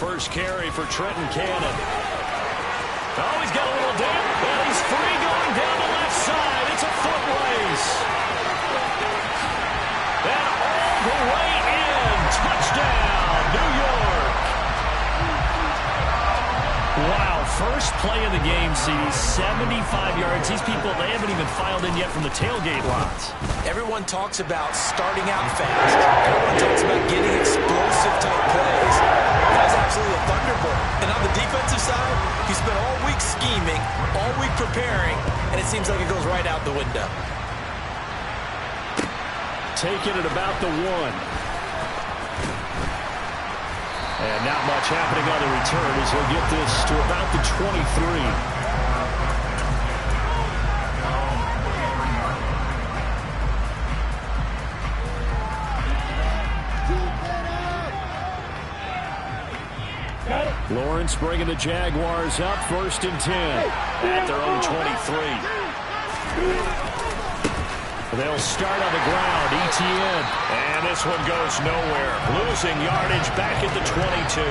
first carry for Trenton Cannon. Oh, he's got a little damp, and he's free going down the left side. It's a foot race. And all the way in. Touchdown, New York. Wow, first play of the game, CD, 75 yards. These people, they haven't even filed in yet from the tailgate lots. Everyone talks about starting out fast. Everyone talks about getting explosive type plays. That was absolutely a thunderbolt. And on the defensive side, he spent all week scheming, all week preparing, and it seems like it goes right out the window. Taking it about the 1. And not much happening on the return as he'll get this to about the 23. Lawrence bringing the Jaguars up, 1st and 10 at their own 23. They'll start on the ground, ETN. And this one goes nowhere. Losing yardage back at the 22.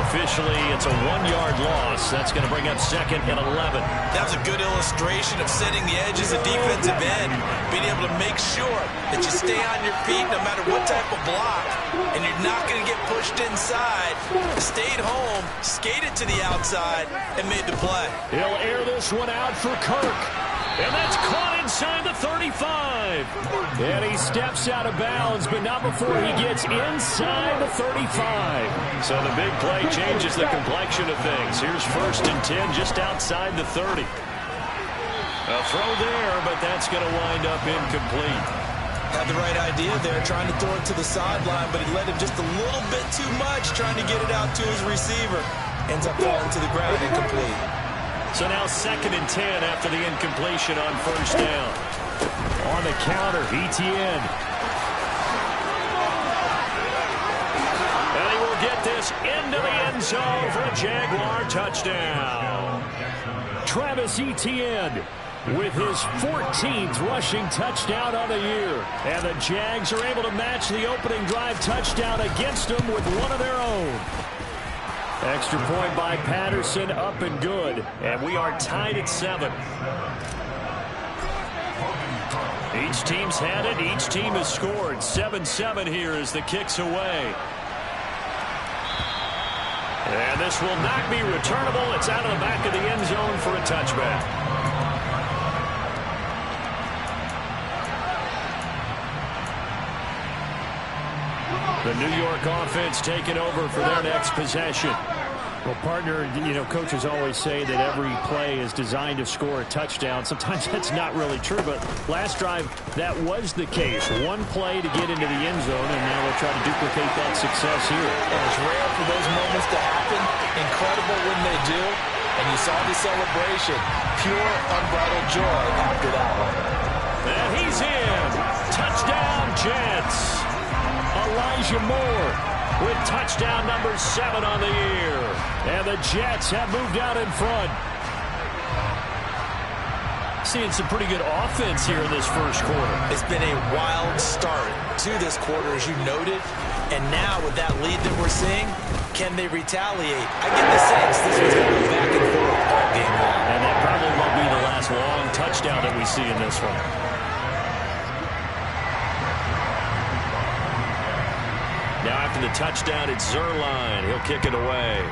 Officially, it's a 1-yard loss. That's going to bring up 2nd and 11. That was a good illustration of setting the edge as a defensive end. Being able to make sure that you stay on your feet no matter what type of block. And you're not going to get pushed inside. Stayed home, skated to the outside, and made the play. He'll air this one out for Kirk. And that's caught inside the 35. And he steps out of bounds, but not before he gets inside the 35. So the big play changes the complexion of things. Here's 1st and 10 just outside the 30. A throw there, but that's going to wind up incomplete. Had the right idea there, trying to throw it to the sideline, but he led him just a little bit too much, trying to get it out to his receiver. Ends up falling to the ground incomplete. So now 2nd and 10 after the incompletion on 1st down. On the counter, ETN. And he will get this into the end zone for a Jaguar touchdown. Travis Etienne with his 14th rushing touchdown on the year. And the Jags are able to match the opening drive touchdown against them with one of their own. Extra point by Patterson, up and good. And we are tied at 7. Each team's had it. Each team has scored. 7-7 here as the kick's away. And this will not be returnable. It's out of the back of the end zone for a touchback. The New York offense taking over for their next possession. Well, partner, you know, coaches always say that every play is designed to score a touchdown. Sometimes that's not really true, but last drive, that was the case. One play to get into the end zone, and now we'll try to duplicate that success here. And it's rare for those moments to happen. Incredible when they do. And you saw the celebration. Pure, unbridled joy after that one. And he's in. Touchdown, Jets. Elijah Moore with touchdown number 7 on the year. And the Jets have moved out in front. Seeing some pretty good offense here in this first quarter. It's been a wild start to this quarter, as you noted. And now with that lead that we're seeing, can they retaliate? I get the sense this was going to go back and forth all game long. And that probably won't be the last long touchdown that we see in this one. Now after the touchdown, it's Zerline. He'll kick it away.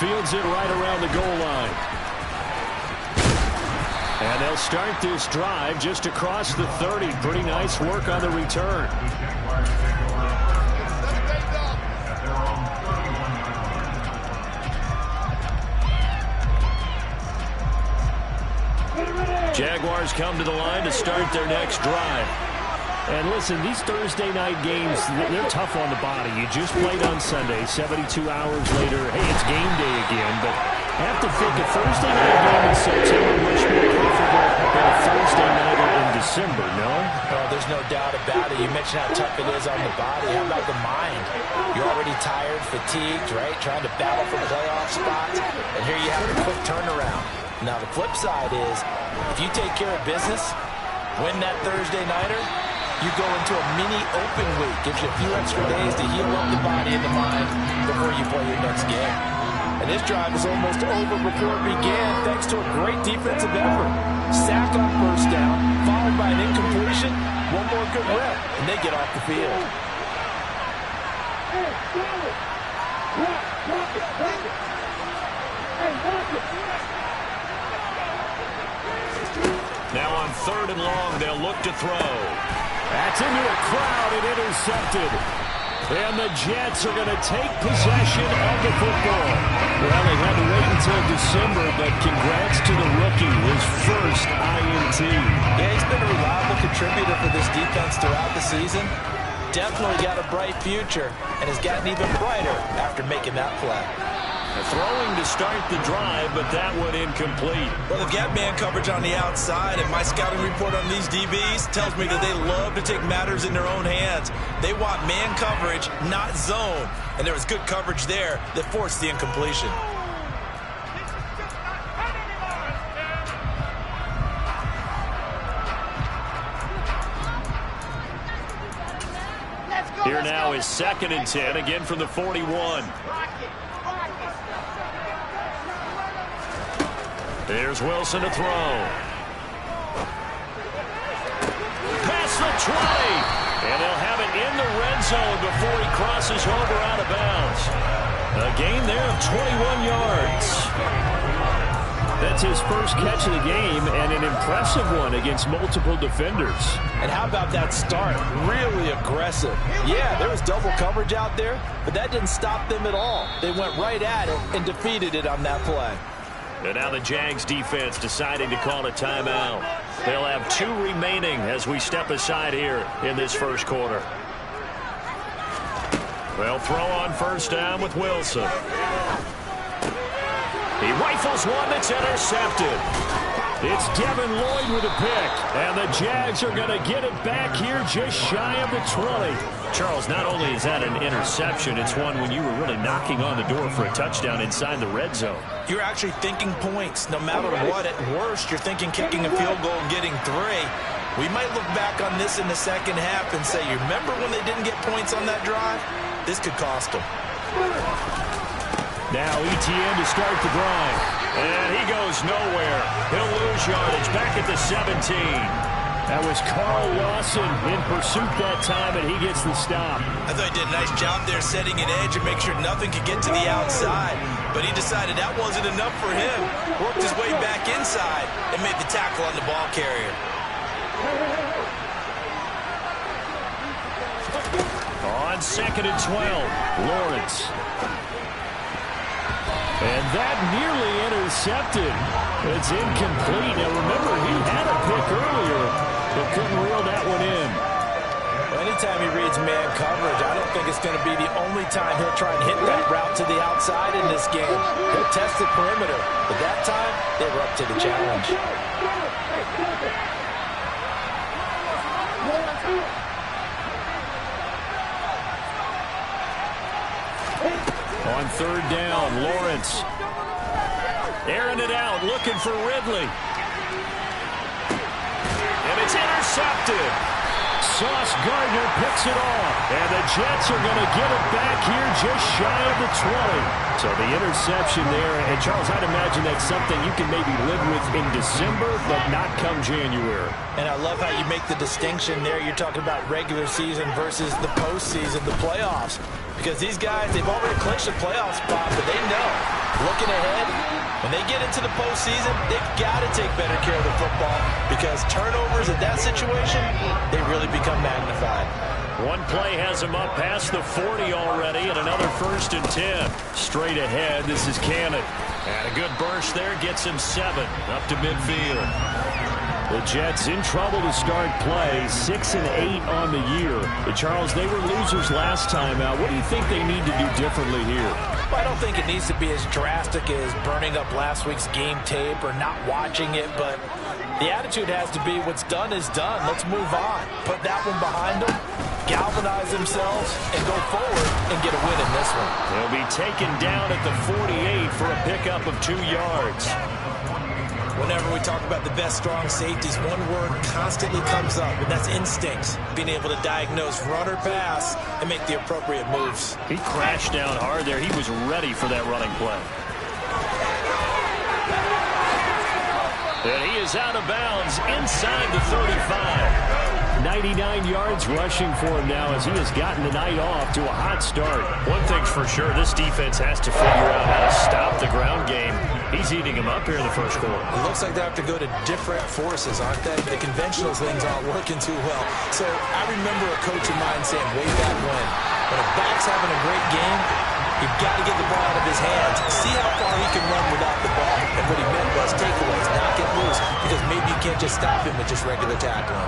Fields it right around the goal line. And they'll start this drive just across the 30. Pretty nice work on the return. Jaguars come to the line to start their next drive. And listen, these Thursday night games, they're tough on the body. You just played on Sunday, 72 hours later. Hey, it's game day again, but I have to think a Thursday night game in September much more preferable than a Thursday nighter in December, no? Oh, there's no doubt about it. You mentioned how tough it is on the body. How about the mind? You're already tired, fatigued, right? Trying to battle for playoff spots. And here you have a quick turnaround. Now, the flip side is, if you take care of business, win that Thursday nighter, you go into a mini open week. Gives you a few extra days to heal up the body and the mind before you play your next game. And this drive is almost over before it began thanks to a great defensive effort. Sack on first down, followed by an incompletion. One more good rep, and they get off the field. Now on 3rd and long, they'll look to throw. That's into a crowd and intercepted. And the Jets are going to take possession of the football. Well, they had to wait until December, but congrats to the rookie, his first INT. Yeah, he's been a reliable contributor for this defense throughout the season. Definitely got a bright future and has gotten even brighter after making that play. Throwing to start the drive, but that one incomplete. Well, they've got man coverage on the outside, and my scouting report on these DBs tells me that they love to take matters in their own hands. They want man coverage, not zone. And there was good coverage there that forced the incompletion. Here now is 2nd and 10, again from the 41. There's Wilson to throw. Past the 20. And he'll have it in the red zone before he crosses over out of bounds. A gain there of 21 yards. That's his first catch of the game and an impressive one against multiple defenders. And how about that start? Really aggressive. Yeah, there was double coverage out there, but that didn't stop them at all. They went right at it and defeated it on that play. And now the Jags defense deciding to call a timeout. They'll have 2 remaining as we step aside here in this first quarter. They'll throw on first down with Wilson. He rifles one that's intercepted. It's Devin Lloyd with a pick. And the Jags are going to get it back here just shy of the 20. Charles, not only is that an interception, it's one when you were really knocking on the door for a touchdown inside the red zone. You're actually thinking points. No matter what, at worst, you're thinking kicking a field goal and getting 3. We might look back on this in the second half and say, you remember when they didn't get points on that drive? This could cost them. Now ETN to start the drive. And he goes nowhere. He'll lose yardage back at the 17. That was Carl Lawson in pursuit that time, and he gets the stop. I thought he did a nice job there setting an edge and make sure nothing could get to the outside. But he decided that wasn't enough for him. Worked his way back inside and made the tackle on the ball carrier. On 2nd and 12, Lawrence. And that nearly intercepted. It's incomplete. Now remember, he had a pick earlier, but couldn't reel that one in. Well, anytime he reads man coverage, I don't think it's going to be the only time he'll try and hit that route to the outside in this game. He'll test the perimeter, but that time, they were up to the challenge. On 3rd down, Lawrence. Airing it out, looking for Ridley. And it's intercepted. Sauce Gardner picks it off. And the Jets are going to get it back here just shy of the 20. So the interception there. And Charles, I'd imagine that's something you can maybe live with in December, but not come January. And I love how you make the distinction there. You're talking about regular season versus the postseason, the playoffs. Because these guys, they've already clinched a playoff spot, but they know, looking ahead, when they get into the postseason, they've got to take better care of the football because turnovers in that situation, they really become magnified. One play has him up past the 40 already, and another 1st and 10. Straight ahead, this is Cannon. And a good burst there gets him 7 up to midfield. The Jets in trouble to start play, 6 and 8 on the year. But Charles, they were losers last time out. What do you think they need to do differently here? Well, I don't think it needs to be as drastic as burning up last week's game tape or not watching it, but the attitude has to be what's done is done. Let's move on. Put that one behind them, galvanize themselves, and go forward and get a win in this one. They'll be taken down at the 48 for a pickup of 2 yards. Whenever we talk about the best strong safeties, one word constantly comes up, and that's instincts. Being able to diagnose run or pass and make the appropriate moves. He crashed down hard there. He was ready for that running play. And he is out of bounds inside the 35. 99 yards rushing for him now as he has gotten the night off to a hot start. One thing's for sure, this defense has to figure out how to stop the ground game. He's eating him up here in the first quarter. It looks like they have to go to different forces, aren't they? The conventional things aren't working too well. So I remember a coach of mine saying way back when a back's having a great game, you've got to get the ball out of his hands. See how far he can run without the ball. And what he meant was takeaways, knock it loose, because maybe you can't just stop him with just regular tackling.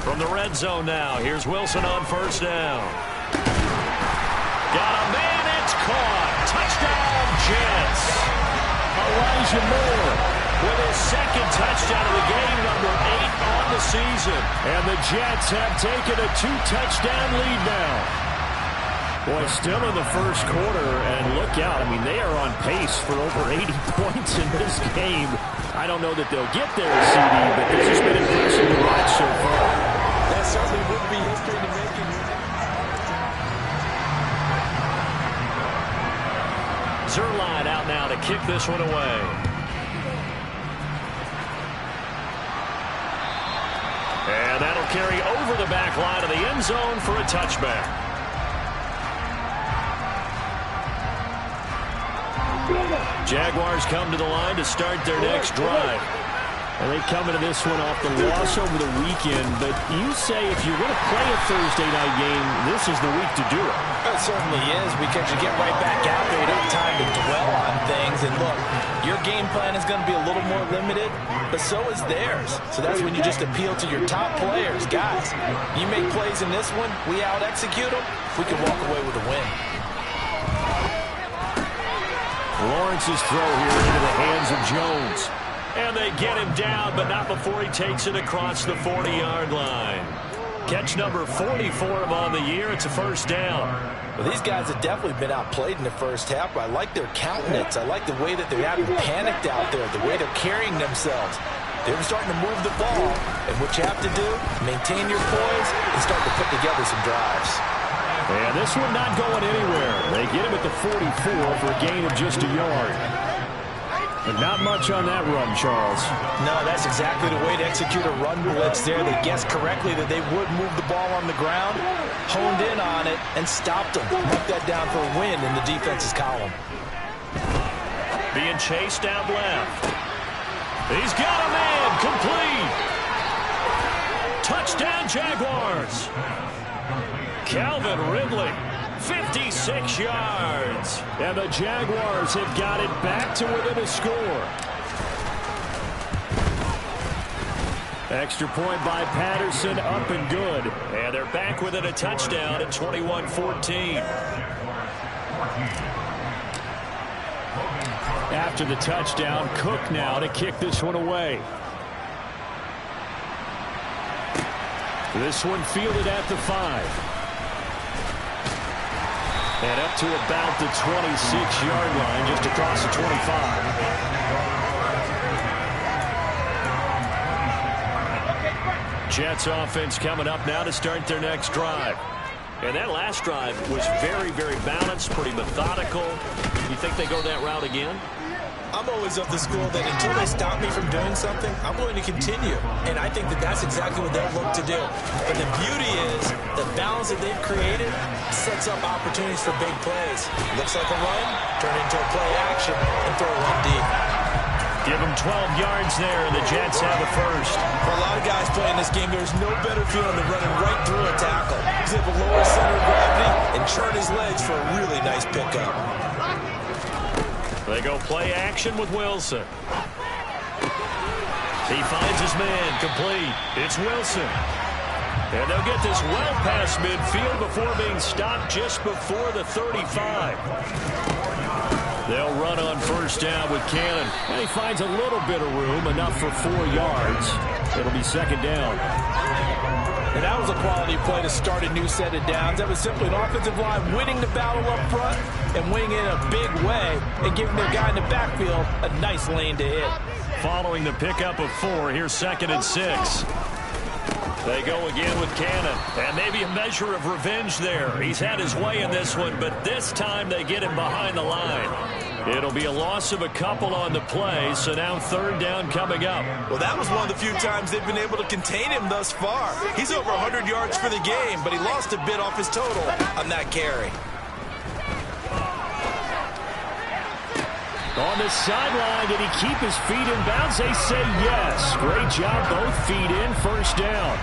From the red zone now, here's Wilson on first down. Got a man, it's caught. Touchdown, Jets. Elijah Moore with his second touchdown of the game, number 8 on the season. And the Jets have taken a 2-touchdown lead now. Boy, still in the first quarter, and look out. I mean, they are on pace for over 80 points in this game. I don't know that they'll get there, CD, but this has been impressive to watch so far. That certainly would be history to making. Zerline out now to kick this one away. And that'll carry over the back line of the end zone for a touchback. Jaguars come to the line to start their next drive. And they come into this one off the loss over the weekend. But you say if you're going to play a Thursday night game, this is the week to do it. It certainly is, because you get right back out there. You don't have time to dwell on things. And look, your game plan is going to be a little more limited, but so is theirs. So that's when you just appeal to your top players. Guys, you make plays in this one, we out-execute them, we can walk away with a win. Lawrence's throw here into the hands of Jones. And they get him down, but not before he takes it across the 40-yard line. Catch number 40 for him on the year. It's a first down. Well, these guys have definitely been outplayed in the first half, but I like their countenance. I like the way that they're having panicked out there, the way they're carrying themselves. They're starting to move the ball, and what you have to do, maintain your poise and start to put together some drives. And this one not going anywhere. They get him at the 44 for a gain of just a yard. But not much on that run, Charles. No, that's exactly the way to execute a run blitz there. They guessed correctly that they would move the ball on the ground, honed in on it, and stopped them. Mark that down for a win in the defense's column. Being chased out left. He's got a man, complete. Touchdown, Jaguars. Calvin Ridley. 56 yards. And the Jaguars have got it back to within a score. Extra point by Patterson, up and good. And they're back within a touchdown at 21-14. After the touchdown, Cook now to kick this one away. This one fielded at the 5. And up to about the 26-yard line, just across the 25. Jets offense coming up now to start their next drive. And that last drive was very, very balanced, pretty methodical. You think they go that route again? I'm always of the school that until they stop me from doing something, I'm going to continue. And I think that that's exactly what they'll look to do. But the beauty is the balance that they've created sets up opportunities for big plays. Looks like a run, turn into a play action, and throw one deep. Give them 12 yards there, and the Jets have the first. For a lot of guys playing this game, there's no better feeling than running right through a tackle. He's able to lower his center of gravity and churn his legs for a really nice pickup. They go play action with Wilson. He finds his man, complete. It's Wilson. And they'll get this well past midfield before being stopped just before the 35. They'll run on first down with Cannon. And he finds a little bit of room, enough for 4 yards. It'll be second down. And that was a quality play to start a new set of downs. That was simply an offensive line winning the battle up front, and wing in a big way and giving their guy in the backfield a nice lane to hit. Following the pickup of 4, here's 2nd and 6. They go again with Cannon, and maybe a measure of revenge there. He's had his way in this one, but this time they get him behind the line. It'll be a loss of a couple on the play, so now 3rd down coming up. Well, that was one of the few times they've been able to contain him thus far. He's over 100 yards for the game, but he lost a bit off his total on that carry. On the sideline, did he keep his feet in bounds? They say yes. Great job, both feet in, 1st down.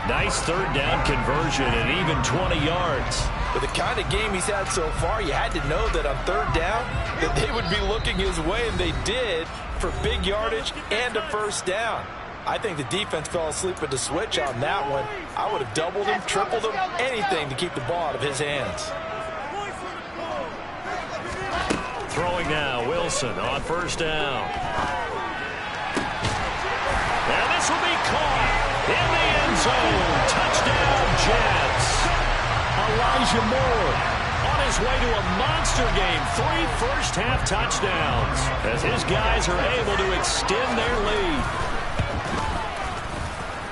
Nice 3rd down conversion and even 20 yards. With the kind of game he's had so far, you had to know that on 3rd down that they would be looking his way, and they did, for big yardage and a 1st down. I think the defense fell asleep at the switch on that one. I would have doubled him, tripled him, anything to keep the ball out of his hands. Throwing now, Wilson on 1st down. And this will be caught in the end zone. Touchdown, Jets. Elijah Moore on his way to a monster game. 3 first-half touchdowns as his guys are able to extend their lead.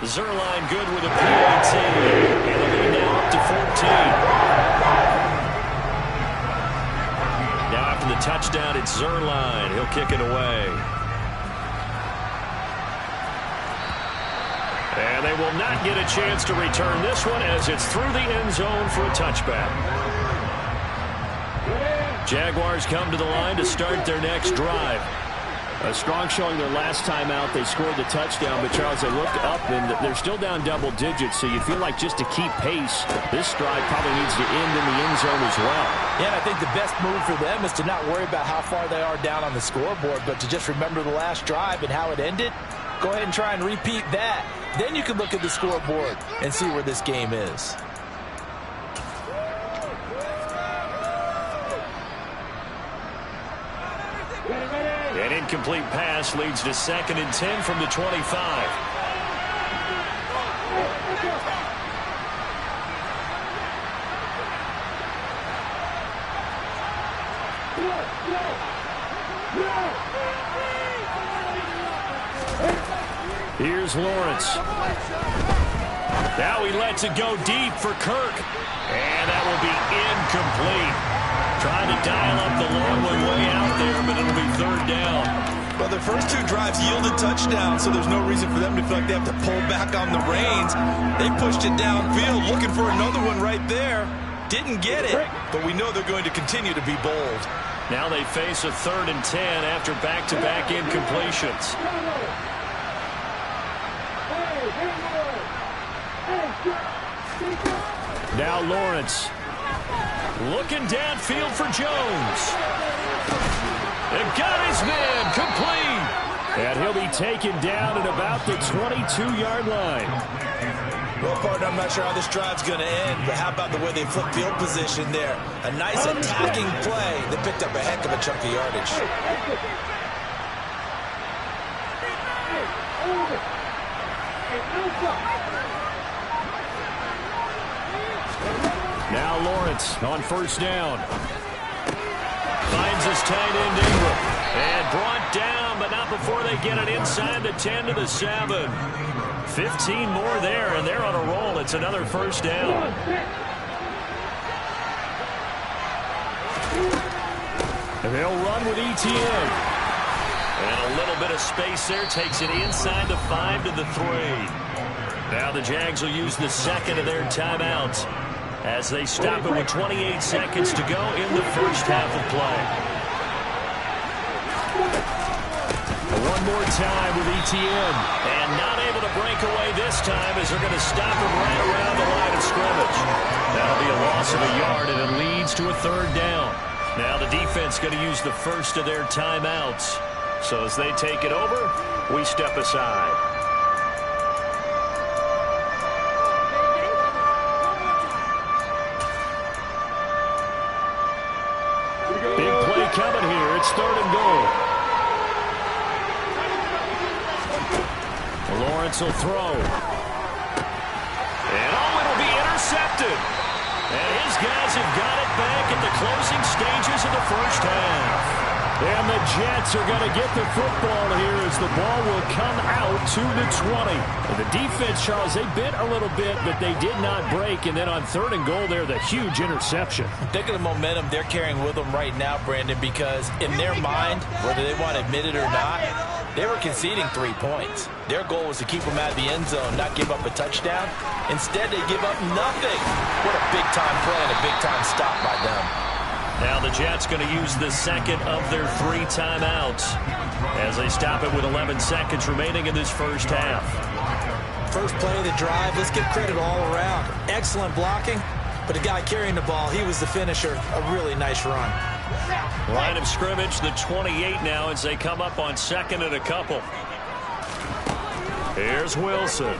Zerline good with a PAT. And the lead now up to 14. Now after the touchdown, it's Zerline. He'll kick it away. And they will not get a chance to return this one as it's through the end zone for a touchback. Jaguars come to the line to start their next drive. A strong showing their last time out. They scored the touchdown, but Charles, they look up and they're still down double digits, so you feel like just to keep pace, this drive probably needs to end in the end zone as well. Yeah, and I think the best move for them is to not worry about how far they are down on the scoreboard, but to just remember the last drive and how it ended. Go ahead and try and repeat that. Then you can look at the scoreboard and see where this game is. An incomplete pass leads to 2nd and 10 from the 25. Here's Lawrence. Now he lets it go deep for Kirk. And that will be incomplete. Trying to dial up the long one way out there, but it'll be 3rd down. Well, their first 2 drives yielded touchdowns, so there's no reason for them to feel like they have to pull back on the reins. They pushed it downfield, looking for another one right there. Didn't get it, but we know they're going to continue to be bold. Now they face a 3rd and 10 after back-to-back incompletions. Now Lawrence. Looking downfield for Jones. And got his man complete. And he'll be taken down at about the 22-yard line. Well, partner, I'm not sure how this drive's going to end, but how about the way they flip field position there? A nice attacking play that picked up a heck of a chunk of yardage. Now Lawrence on 1st down. Finds his tight end Ingram. And brought down, but not before they get it inside the 10 to the 7. 15 more there, and they're on a roll. It's another 1st down. And they'll run with ETN. And a little bit of space there takes it inside the 5 to the 3. Now the Jags will use the 2nd of their timeouts as they stop it with 28 seconds to go in the first half of play. One more time with ETN. And not able to break away this time as they're going to stop him right around the line of scrimmage. That'll be a loss of a yard, and it leads to a 3rd down. Now the defense going to use the first of their timeouts. So as they take it over, we step aside. Big play coming here. It's 3rd and goal. Lawrence will throw. And it'll be intercepted. And his guys have got it back at the closing stages of the first half. And the Jets are going to get the football here as the ball will come out to the 20. And the defense, Charles, they bit a little bit, but they did not break. And then on 3rd and goal there, the huge interception. Think of the momentum they're carrying with them right now, Brandon, because in their mind, whether they want to admit it or not, they were conceding 3 points. Their goal was to keep them out of the end zone, not give up a touchdown. Instead, they give up nothing. What a big-time play and a big-time stop by them. Now the Jets going to use the second of their 3 timeouts as they stop it with 11 seconds remaining in this first half. First play of the drive, let's give credit all around. Excellent blocking, but the guy carrying the ball, he was the finisher. A really nice run. Line of scrimmage, the 28 now as they come up on 2nd and a couple. Here's Wilson.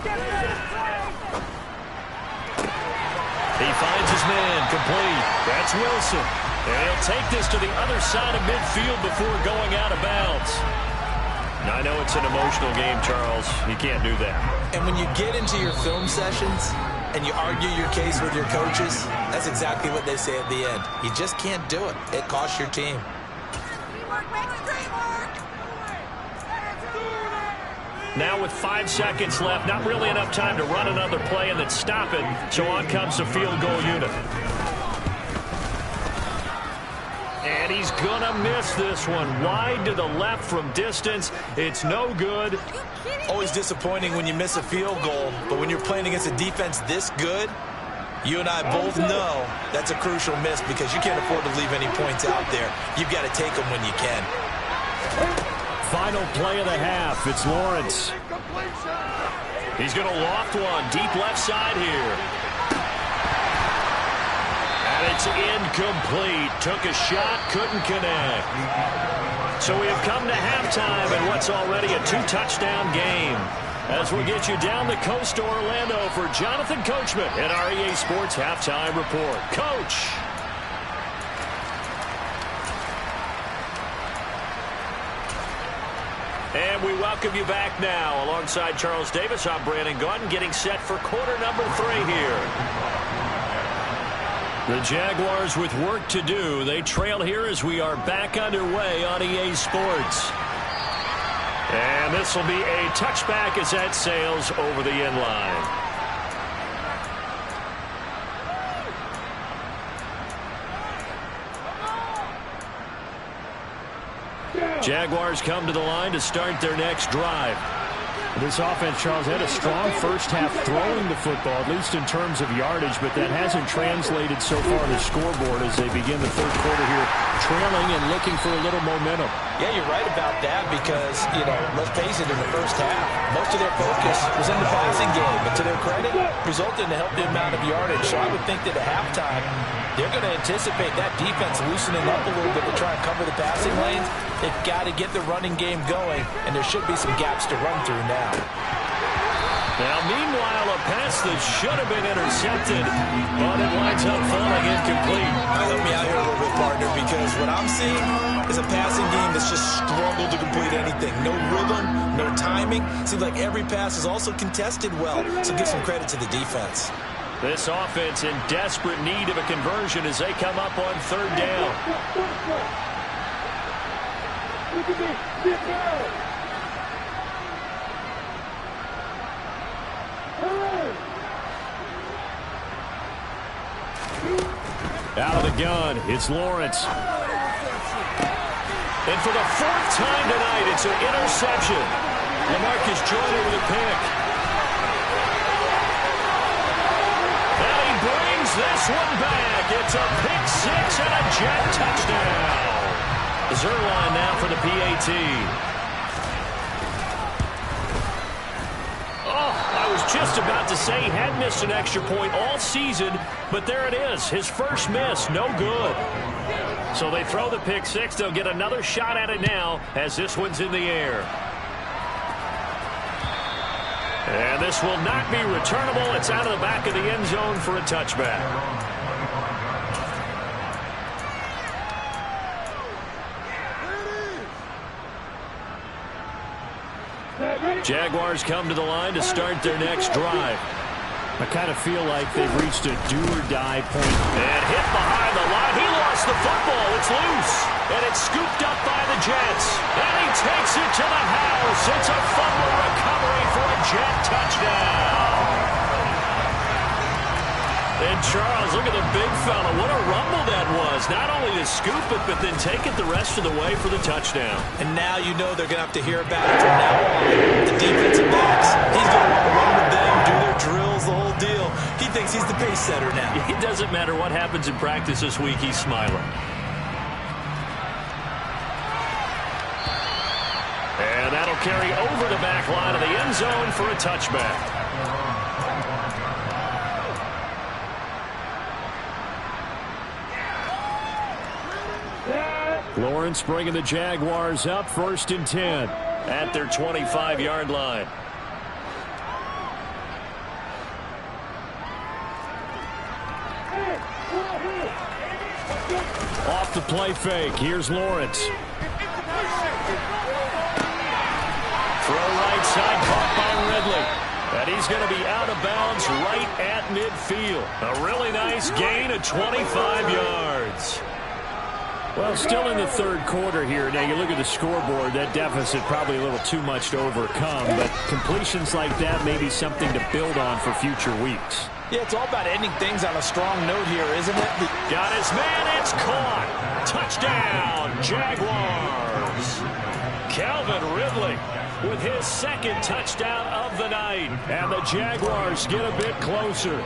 He finds his man, complete. That's Wilson. And he'll take this to the other side of midfield before going out of bounds. Now, I know it's an emotional game, Charles. You can't do that. And when you get into your film sessions and you argue your case with your coaches, that's exactly what they say at the end. You just can't do it. It costs your team. Now with 5 seconds left, not really enough time to run another play and then stop it. So on comes the field goal unit. And he's going to miss this one. Wide to the left from distance. It's no good. Always disappointing when you miss a field goal, but when you're playing against a defense this good, you and I both know that's a crucial miss because you can't afford to leave any points out there. You've got to take them when you can. Final play of the half. It's Lawrence. He's going to loft one deep left side here. And it's incomplete. Took a shot, couldn't connect. So we have come to halftime in what's already a 2-touchdown game. As we get you down the coast to Orlando for Jonathan Coachman at our EA Sports Halftime Report. Coach. And we welcome you back now. Alongside Charles Davis, I'm Brandon Gaudin, getting set for quarter number 3 here. The Jaguars with work to do. They trail here as we are back underway on EA Sports. And this will be a touchback as that sails over the end line. Jaguars come to the line to start their next drive. This offense, Charles, had a strong first half throwing the football, at least in terms of yardage, but that hasn't translated so far to the scoreboard as they begin the third quarter here, trailing and looking for a little momentum. Yeah, you're right about that because, let's face it, in the first half, most of their focus was in the passing game, but to their credit, resulted in a healthy amount of yardage. So I would think that at halftime, they're going to anticipate that defense loosening up a little bit to try and cover the passing lanes. They've got to get the running game going, and there should be some gaps to run through now. Now, meanwhile, a pass that should have been intercepted, but it winds up falling incomplete. Help me out here a little bit, partner, because what I'm seeing is a passing game that's just struggled to complete anything. No rhythm, no timing. Seems like every pass is also contested well, so give some credit to the defense. This offense in desperate need of a conversion as they come up on 3rd down. Out of the gun, it's Lawrence. And for the 4th time tonight, it's an interception. LaMarcus Joyner with a pick. And he brings this one back. It's a pick 6 and a Jet touchdown. Zerline now for the PAT. I was just about to say he had missed an extra point all season, but there it is. His first miss, no good. So they throw the pick 6. They'll get another shot at it now as this one's in the air. And this will not be returnable. It's out of the back of the end zone for a touchback. Jaguars come to the line to start their next drive. I kind of feel like they've reached a do-or-die point. And hit behind the line. He lost the football. It's loose. And it's scooped up by the Jets. And he takes it to the house. It's a fumble recovery for a Jet touchdown. And Charles, look at the big fella. What a rumble that was. Not only to scoop it, but then take it the rest of the way for the touchdown. And now you know they're going to have to hear about it from now on. The defensive backs, he's going to want to run with them, do their drills, the whole deal. He thinks he's the pace setter now. It doesn't matter what happens in practice this week, he's smiling. And that'll carry over the back line of the end zone for a touchback. Lawrence bringing the Jaguars up 1st and 10 at their 25-yard line. Off the play fake. Here's Lawrence. Throw right side, caught by Ridley. And he's going to be out of bounds right at midfield. A really nice gain of 25 yards. Well, still in the third quarter here. Now, you look at the scoreboard, that deficit probably a little too much to overcome, but completions like that may be something to build on for future weeks. Yeah, it's all about ending things on a strong note here, isn't it? Got his man, it's caught. Touchdown, Jaguars. Calvin Ridley with his second touchdown of the night. And the Jaguars get a bit closer.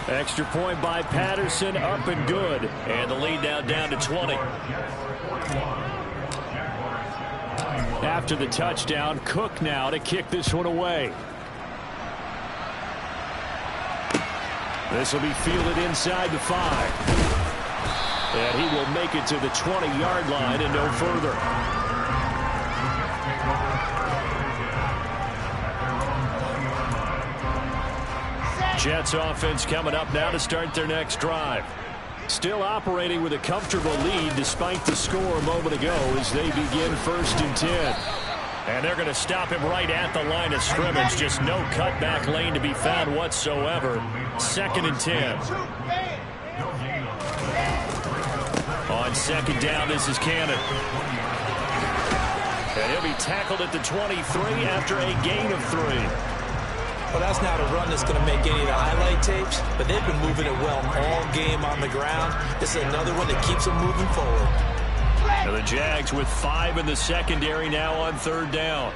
Extra point by Patterson, up and good. And the lead now down to 20. After the touchdown, Cook now to kick this one away. This will be fielded inside the 5. And he will make it to the 20-yard line and no further. Jets offense coming up now to start their next drive. Still operating with a comfortable lead despite the score a moment ago as they begin 1st and 10. And they're going to stop him right at the line of scrimmage. Just no cutback lane to be found whatsoever. 2nd and 10. On 2nd down, this is Cannon. And he'll be tackled at the 23 after a gain of 3. Well, that's not a run that's going to make any of the highlight tapes, but they've been moving it well all game on the ground. This is another one that keeps them moving forward. And the Jags with 5 in the secondary now on 3rd down.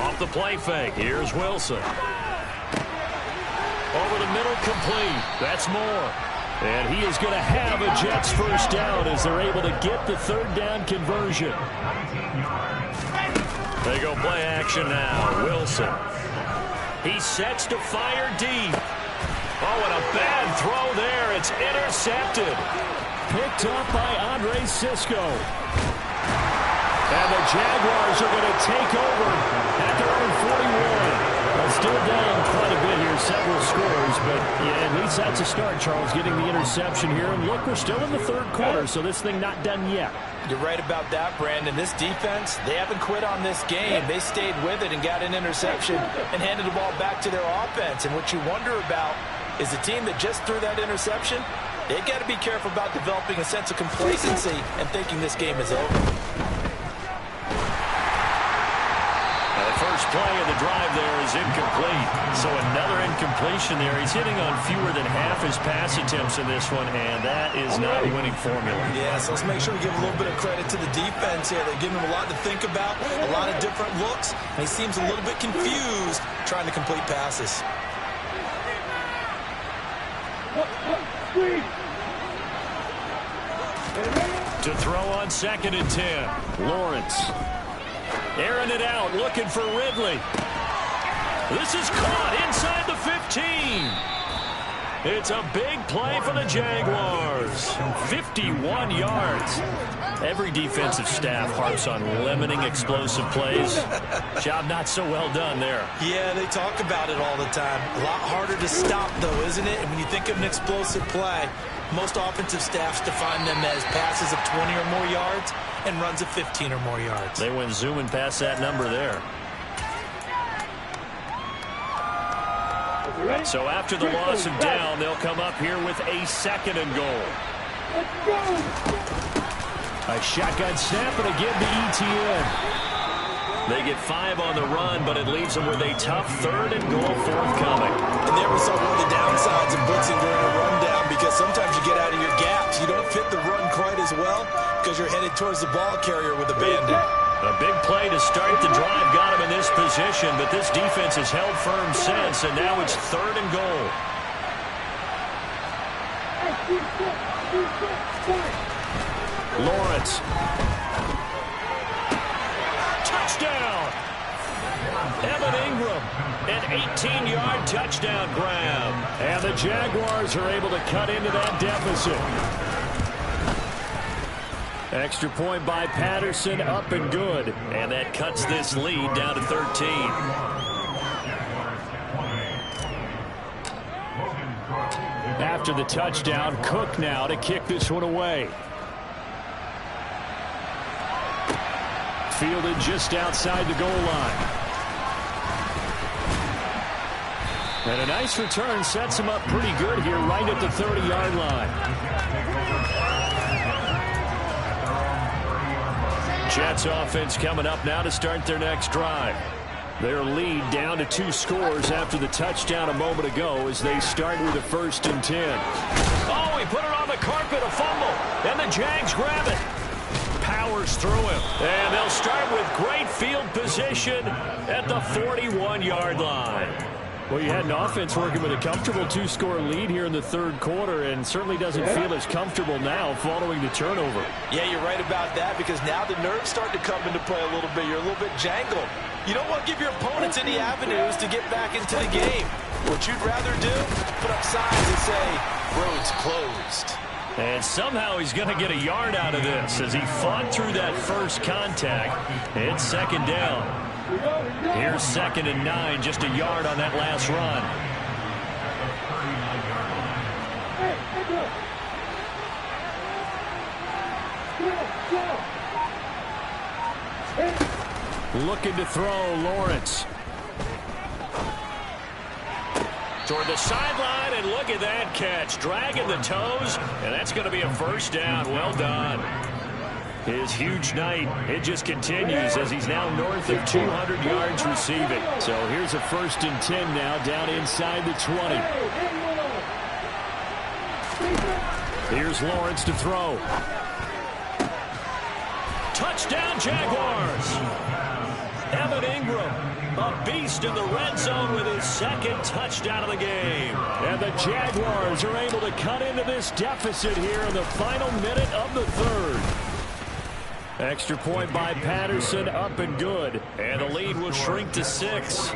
Off the play fake. Here's Wilson. Over the middle, complete. That's Moore. And he is going to have a Jets first down as they're able to get the 3rd down conversion. They go play action now. Wilson. He sets to fire deep. Oh, and a bad throw there. It's intercepted. Picked up by Andre Sisco. And the Jaguars are going to take over at their own 41. Still down quite a bit here, several scores, but yeah, at least that's a start, Charles, getting the interception here. And look, we're still in the 3rd quarter, so this thing not done yet. You're right about that, Brandon. This defense, they haven't quit on this game. They stayed with it and got an interception and handed the ball back to their offense. And what you wonder about is the team that just threw that interception, they got to be careful about developing a sense of complacency and thinking this game is over. First play of the drive there is incomplete. So another incompletion there. He's hitting on fewer than half his pass attempts in this one, and that is not a winning formula. Yeah, so let's make sure we give a little bit of credit to the defense here. They're giving him a lot to think about, a lot of different looks, and he seems a little bit confused trying to complete passes. To throw on 2nd and 10. Lawrence. Airing it out, looking for Ridley. This is caught inside the 15. It's a big play for the Jaguars. 51 yards. Every defensive staff harps on limiting explosive plays. Job not so well done there. Yeah, they talk about it all the time. A lot harder to stop, though, isn't it? And when you think of an explosive play, most offensive staffs define them as passes of 20 or more yards and runs of 15 or more yards. They went zooming past that number there. So after the loss of down, they'll come up here with a 2nd and goal. A shotgun snap and again to ETN. They get 5 on the run, but it leaves them with a tough 3rd and goal forthcoming. And there we saw one of the downsides of blitzing during a rundown, because sometimes you get out of your gaps. You don't fit the run quite as well because you're headed towards the ball carrier with a bandit. A big play to start the drive got him in this position, but this defense has held firm since, and now it's 3rd and goal. Lawrence. Touchdown! Evan Ingram, an 18-yard touchdown grab. And the Jaguars are able to cut into that deficit. Extra point by Patterson, up and good. And that cuts this lead down to 13. After the touchdown, Cook now to kick this one away. Fielded just outside the goal line. And a nice return sets him up pretty good here right at the 30-yard line. Jets offense coming up now to start their next drive. Their lead down to 2 scores after the touchdown a moment ago as they start with a 1st and 10. Oh, he put it on the carpet, a fumble, and the Jags grab it. Powers through him, and they'll start with great field position at the 41-yard line. Well, you had an offense working with a comfortable 2-score lead here in the 3rd quarter, and certainly doesn't feel as comfortable now following the turnover. Yeah, you're right about that, because now the nerves start to come into play a little bit. You're a little bit jangled. You don't want to give your opponents any avenues to get back into the game. What you'd rather do, put up signs and say, road's closed. And somehow he's going to get a yard out of this as he fought through that first contact. It's 2nd down. Here's 2nd and 9, just a yard on that last run. Looking to throw, Lawrence. Toward the sideline, and look at that catch. Dragging the toes, and that's going to be a 1st down. Well done. His huge night, it just continues as he's now north of 200 yards receiving. So here's a 1st and 10 now down inside the 20. Here's Lawrence to throw. Touchdown, Jaguars. Evan Ingram, a beast in the red zone with his 2nd touchdown of the game. And the Jaguars are able to cut into this deficit here in the final minute of the 3rd. Extra point by Patterson, up and good. And the lead will shrink to 6.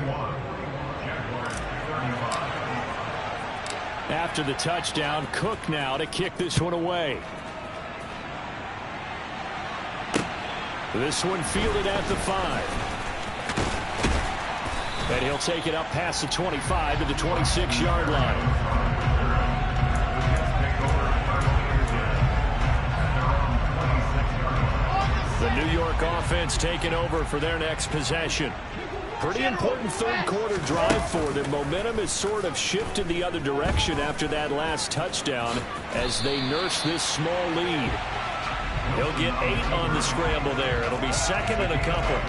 After the touchdown, Cook now to kick this one away. This one fielded at the 5. And he'll take it up past the 25 to the 26-yard line. The New York offense taking over for their next possession. Pretty important 3rd quarter drive for them. Momentum has sort of shifted the other direction after that last touchdown as they nurse this small lead. He'll get 8 on the scramble there. It'll be 2nd and a couple.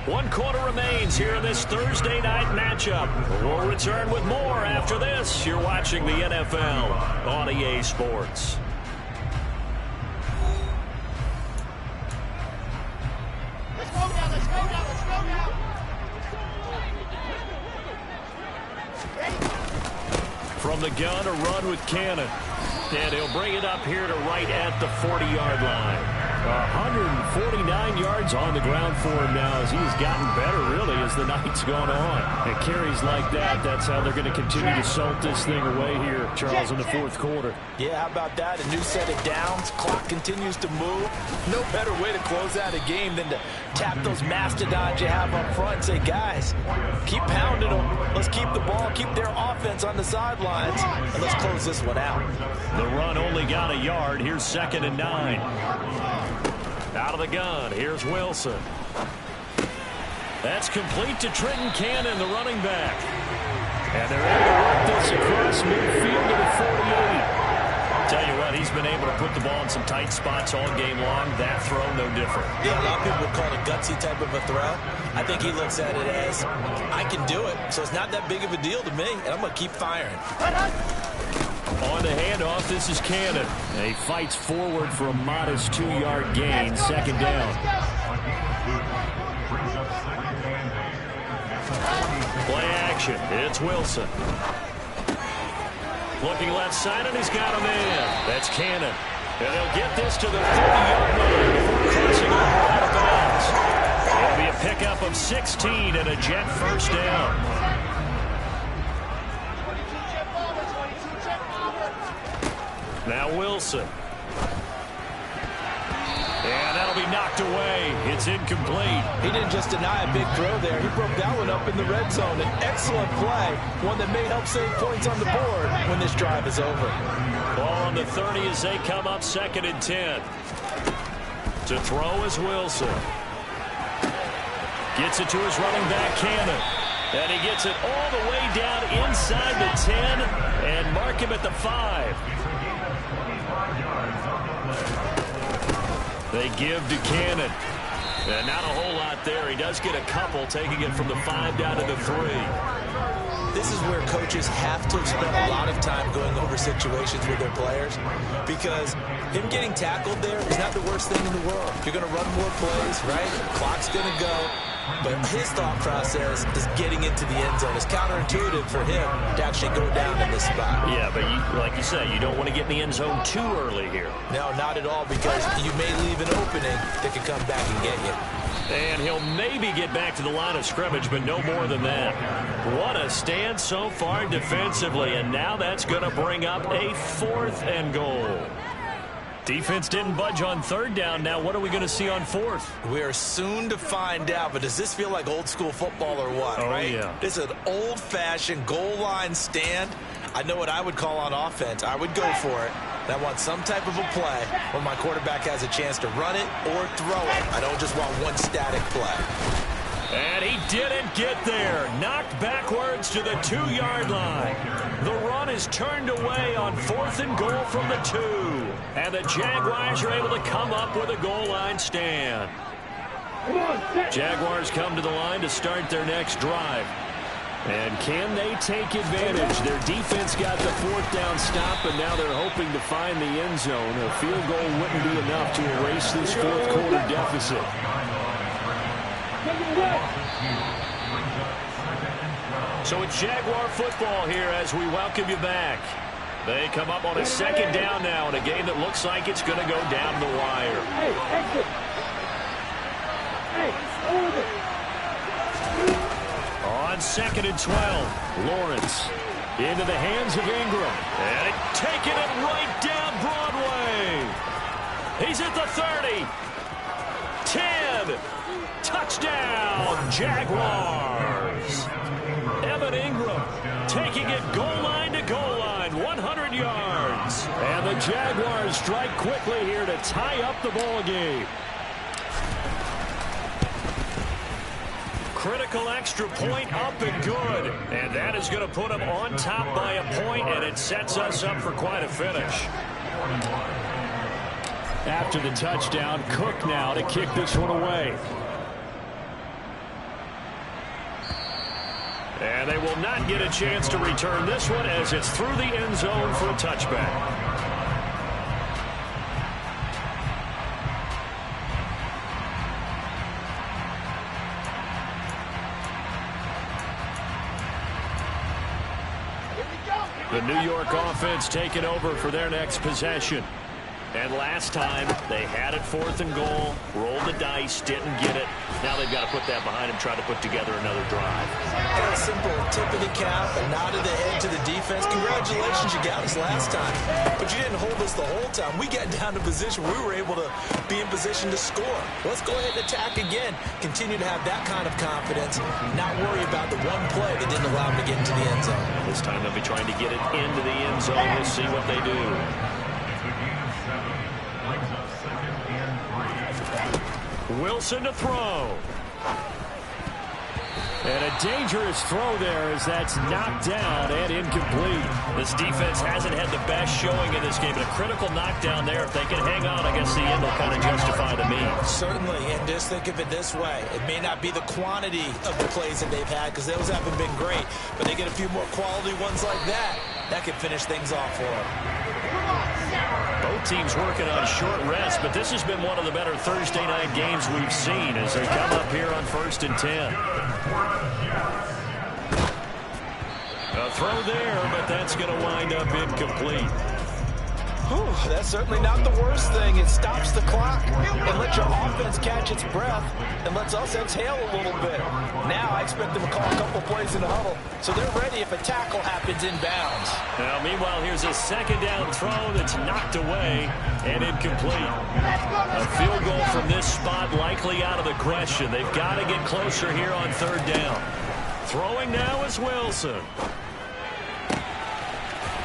One quarter remains here in this Thursday night matchup. We'll return with more after this. You're watching the NFL on EA Sports. Let's go now, let's go now, let's go now. From the gun, a run with Cannon. And he'll bring it up here to right at the 40-yard line. 149 yards on the ground for him now as he's gotten better, really, as the night's gone on. And carries like that, that's how they're going to continue to salt this thing away here, Charles, in the 4th quarter. Yeah, how about that? A new set of downs. Clock continues to move. No better way to close out a game than to tap those mastodons you have up front and say, guys, keep pounding them. Let's keep the ball, keep their offense on the sidelines, and let's close this one out. The run only got a yard. Here's 2nd and 9. Out of the gun, here's Wilson. That's complete to Trenton Cannon, the running back. And they're able to work this across midfield to the 48. Tell you what, he's been able to put the ball in some tight spots all game long. That throw, no different. Yeah, a lot of people would call it a gutsy type of a throw. I think he looks at it as, I can do it, so it's not that big of a deal to me, and I'm going to keep firing. On the handoff, this is Cannon. And he fights forward for a modest 2-yard gain, second down. Play action, it's Wilson. Looking left side, and he's got him in. That's Cannon. And they'll get this to the 30-yard line before crossing over out of bounds. It'll be a pickup of 16 and a Jet first down. Now Wilson. And that'll be knocked away. It's incomplete. He didn't just deny a big throw there. He broke that one up in the red zone. An excellent play. One that may help save points on the board when this drive is over. Ball on the 30 as they come up 2nd and 10. To throw is Wilson. Gets it to his running back, Cannon. And he gets it all the way down inside the 10 and mark him at the 5. They give to Cannon. And not a whole lot there. He does get a couple, taking it from the 5 down to the 3. This is where coaches have to spend a lot of time going over situations with their players, because him getting tackled there is not the worst thing in the world. You're going to run more plays, right? The clock's going to go. But his thought process is getting into the end zone. It's counterintuitive for him to actually go down in this spot. Yeah, but like you said, you don't want to get in the end zone too early here. No, not at all, because you may leave an opening that can come back and get you. And he'll maybe get back to the line of scrimmage, but no more than that. What a stand so far defensively, and now that's going to bring up a 4th and goal. Defense didn't budge on 3rd down. Now what are we going to see on 4th? We are soon to find out, but does this feel like old school football or what, right? Yeah. This is an old-fashioned goal line stand. I know what I would call on offense. I would go for it. I want some type of a play where my quarterback has a chance to run it or throw it. I don't just want one static play. And he didn't get there. Knocked backwards to the 2-yard line. The run is turned away on 4th and goal from the 2. And the Jaguars are able to come up with a goal line stand. Jaguars come to the line to start their next drive. And can they take advantage? Their defense got the 4th down stop, and now they're hoping to find the end zone. A field goal wouldn't be enough to erase this 4th quarter deficit. So it's Jaguar football here as we welcome you back. They come up on a 2nd down now in a game that looks like it's going to go down the wire. On 2nd and 12, Lawrence into the hands of Ingram. And taking it right down Broadway. He's at the 30. 10. Touchdown, Jaguars. Evan Ingram taking it goal line to goal line, 100 yards. And the Jaguars strike quickly here to tie up the ball game. Critical extra point up and good. And that is going to put them on top by a point, and it sets us up for quite a finish. After the touchdown, Cook now to kick this one away. And they will not get a chance to return this one as it's through the end zone for a touchback. The New York offense taking over for their next possession. And last time, they had it 4th and goal, rolled the dice, didn't get it. Now they've got to put that behind them, try to put together another drive. A simple tip of the cap, a nod of the head to the defense. Congratulations, you got us last time. But you didn't hold us the whole time. We got down to position where we were able to be in position to score. Let's go ahead and attack again. Continue to have that kind of confidence, not worry about the one play that didn't allow them to get into the end zone. This time they'll be trying to get it into the end zone. We'll see what they do. Wilson to throw. And a dangerous throw there as that's knocked down and incomplete. This defense hasn't had the best showing in this game, but a critical knockdown there. If they can hang on, I guess the end will kind of justify the means. Certainly, and just think of it this way. It may not be the quantity of the plays that they've had because those haven't been great, but they get a few more quality ones like that. That could finish things off for them. Both teams working on short rest, but this has been one of the better Thursday night games we've seen as they come up here on 1st and 10. A throw there, but that's going to wind up incomplete. Whew, that's certainly not the worst thing. It stops the clock and lets your offense catch its breath and lets us exhale a little bit. Now I expect them to call a couple plays in the huddle so they're ready if a tackle happens inbounds. Now, meanwhile, here's a second down throw that's knocked away and incomplete. A field goal from this spot likely out of the question. They've got to get closer here on 3rd down. Throwing now is Wilson.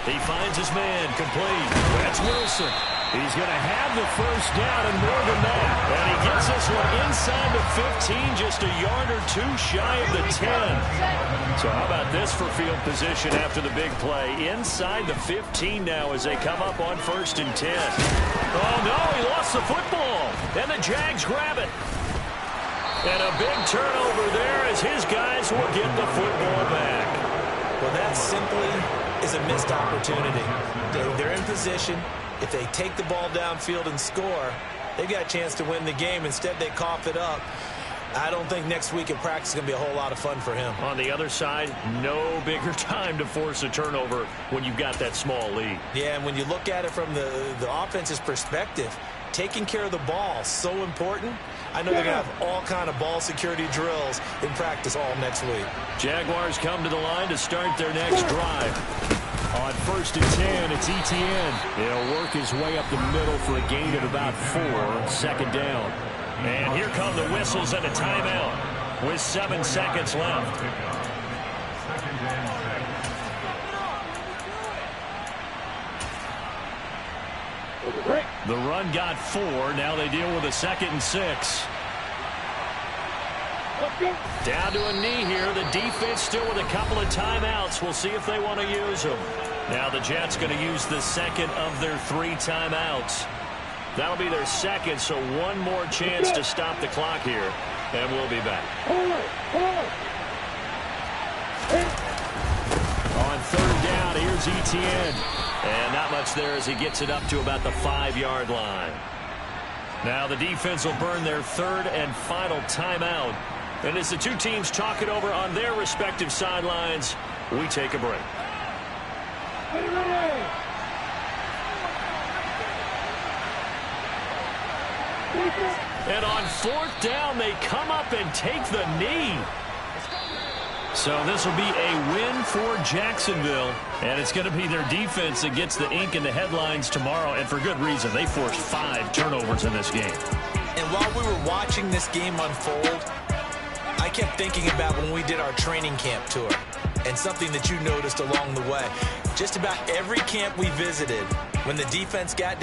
He finds his man, complete. That's Wilson. He's going to have the first down and more than that. And he gets this one inside the 15, just a yard or two shy of the 10. So how about this for field position after the big play? Inside the 15 now as they come up on 1st and 10. Oh, no, he lost the football. And the Jags grab it. And a big turnover there as his guys will get the football back. Well, that simply is a missed opportunity. They're in position. If they take the ball downfield and score, they've got a chance to win the game. Instead, they cough it up. I don't think next week in practice is going to be a whole lot of fun for him. On the other side, no bigger time to force a turnover when you've got that small lead. Yeah, and when you look at it from the offense's perspective, taking care of the ball is so important. I know they're going to have all kind of ball security drills in practice all next week. Jaguars come to the line to start their next drive. On 1st and 10, it's Etienne. He'll work his way up the middle for a gain of about 4 on 2nd down. And here come the whistles and a timeout with 7 seconds left. The run got 4. Now they deal with a 2nd and 6. Down to a knee here. The defense still with a couple of timeouts. We'll see if they want to use them. Now the Jets going to use the second of their 3 timeouts. That'll be their second, so one more chance to stop the clock here. And we'll be back. On 3rd down, here's Etienne. And not much there as he gets it up to about the 5-yard line. Now the defense will burn their 3rd and final timeout. And as the two teams talk it over on their respective sidelines, we take a break. And on 4th down, they come up and take the knee. So this will be a win for Jacksonville, and it's going to be their defense that gets the ink in the headlines tomorrow, and for good reason. They forced 5 turnovers in this game. And while we were watching this game unfold, I kept thinking about when we did our training camp tour and something that you noticed along the way. Just about every camp we visited, when the defense got